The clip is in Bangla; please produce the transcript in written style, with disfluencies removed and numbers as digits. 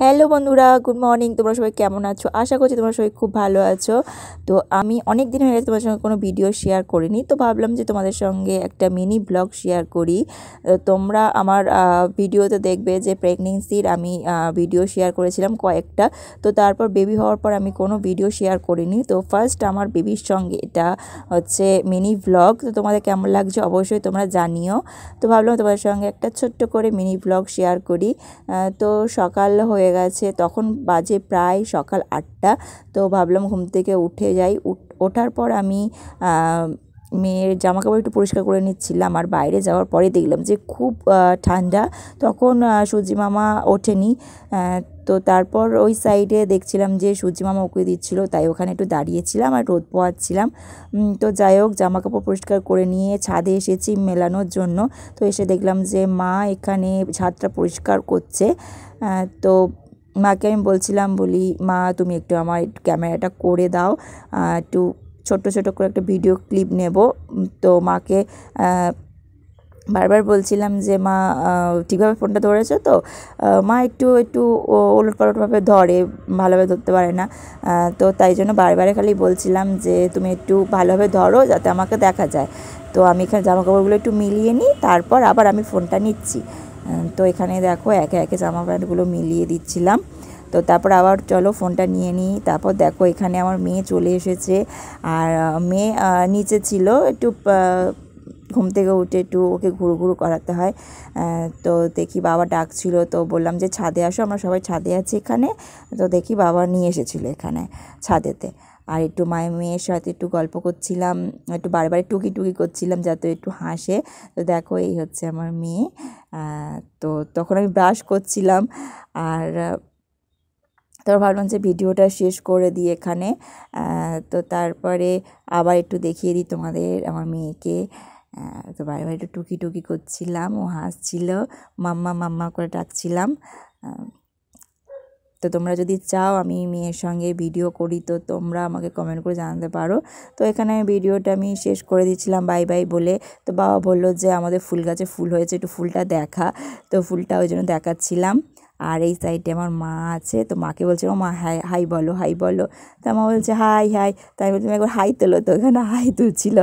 হ্যালো বন্ধুরা, গুড মর্নিং। তোমরা সবাই কেমন আছো? আশা করছি তোমরা সবাই খুব ভালো আছো। তো আমি অনেক দিন হয়ে গেছে তোমাদের সঙ্গে কোনো ভিডিও শেয়ার করিনি, তো ভাবলাম যে তোমাদের সঙ্গে একটা মিনি ব্লগ শেয়ার করি। তোমরা আমার ভিডিওতে দেখবে যে প্রেগনেন্সির আমি ভিডিও শেয়ার করেছিলাম কয়েকটা। তো তারপর বেবি হওয়ার পর আমি কোনো ভিডিও শেয়ার করিনি। তো ফার্স্ট আমার বেবির সঙ্গে এটা হচ্ছে মিনি ব্লগ। তো তোমাদের কেমন লাগছে অবশ্যই তোমরা জানিও। তো ভাবলাম তোমাদের সঙ্গে একটা ছোট্ট করে মিনি ব্লগ শেয়ার করি। তো সকাল হয়ে গেছে, তখন বাজে প্রায় সকাল 8টা। তো ভাবলাম ঘুম থেকে উঠে যাই। ওঠার পর আমি মেয়ের জামাকাপড় একটু পরিষ্কার করে নিচ্ছিলাম, আর বাইরে যাওয়ার পরে দেখলাম যে খুব ঠান্ডা। তখন সূর্যি মামা ওঠেনি। তো তারপর ওই সাইডে দেখছিলাম যে সূর্যি মামা উঁকি দিচ্ছিলো, তাই ওখানে একটু দাঁড়িয়েছিলাম আর রোদ পোয়াচ্ছিলাম। তো যাই হোক, জামাকাপড় পরিষ্কার করে নিয়ে ছাদে এসেছি মেলানোর জন্য। তো এসে দেখলাম যে মা এখানে ছাদটা পরিষ্কার করছে। তো মাকে আমি বলছিলাম, বলি মা তুমি একটু আমার ক্যামেরাটা করে দাও, একটু ছোট্ট ছোট করে একটা ভিডিও ক্লিপ নেব। তো মাকে বারবার বলছিলাম যে মা ঠিকভাবে ফোনটা ধরেছো তো? মা একটু একটু ওলট পালটভাবে ধরে, ভালোভাবে ধরতে পারে না। তো তাই জন্য বারবার খালি বলছিলাম যে তুমি একটু ভালোভাবে ধরো যাতে আমাকে দেখা যায়। তো আমি এখানে জামাকাপড়গুলো একটু মিলিয়ে নিই, তারপর আবার আমি ফোনটা নিচ্ছি। তো এখানে দেখো একে একে জামা প্যান্টগুলো মিলিয়ে দিচ্ছিলাম। তো তারপর আবার চলো ফোনটা নিয়ে নিই। তারপর দেখো এখানে আমার মেয়ে চলে এসেছে। আর মেয়ে নিচে ছিল, একটু ঘুম থেকে উঠে একটু ওকে ঘুরু ঘুরু করাতে হয়। তো দেখি বাবা ডাকছিল, তো বললাম যে ছাদে আসো, আমরা সবাই ছাদে আছি এখানে। তো দেখি বাবা নিয়ে এসেছিলো এখানে ছাদেতে। আর একটু মেয়ের সাথে একটু গল্প করছিলাম, একটু বারবার টুকি টুকি করছিলাম যাতে একটু হাসে। তো দেখো এই হচ্ছে আমার মেয়ে। তো তখন আমি ব্রাশ করছিলাম। আর তারপর ভাবলাম যে ভিডিওটা শেষ করে দিই এখানে। তো তারপরে আবার একটু দেখিয়ে দিই তোমাদের আমার মেয়েকে। তো বারবার একটু টুকি টুকি করছিলাম, ও হাসছিল, মাম্মা মাম্মা করে ডাকছিলাম। তো তোমরা যদি চাও আমি মেয়ের সঙ্গে ভিডিও করি, তো তোমরা আমাকে কমেন্ট করে জানাতে পারো। তো এখানে ভিডিওটা আমি শেষ করে দিচ্ছিলাম বাই বাই বলে। তো বাবা বললো যে আমাদের ফুল গাছে ফুল হয়েছে, একটু ফুলটা দেখা। তো ফুলটা ওই জন্য দেখাচ্ছিলাম। আর এই সাইডে আমার মা আছে, তো মাকে বলছে ও মা হাই হাই বলো, হাই বলো। তা মা বলছে হাই হাই। তাই বলছি একবার হাই তোলো, তো এখানে হাই তুলছিল।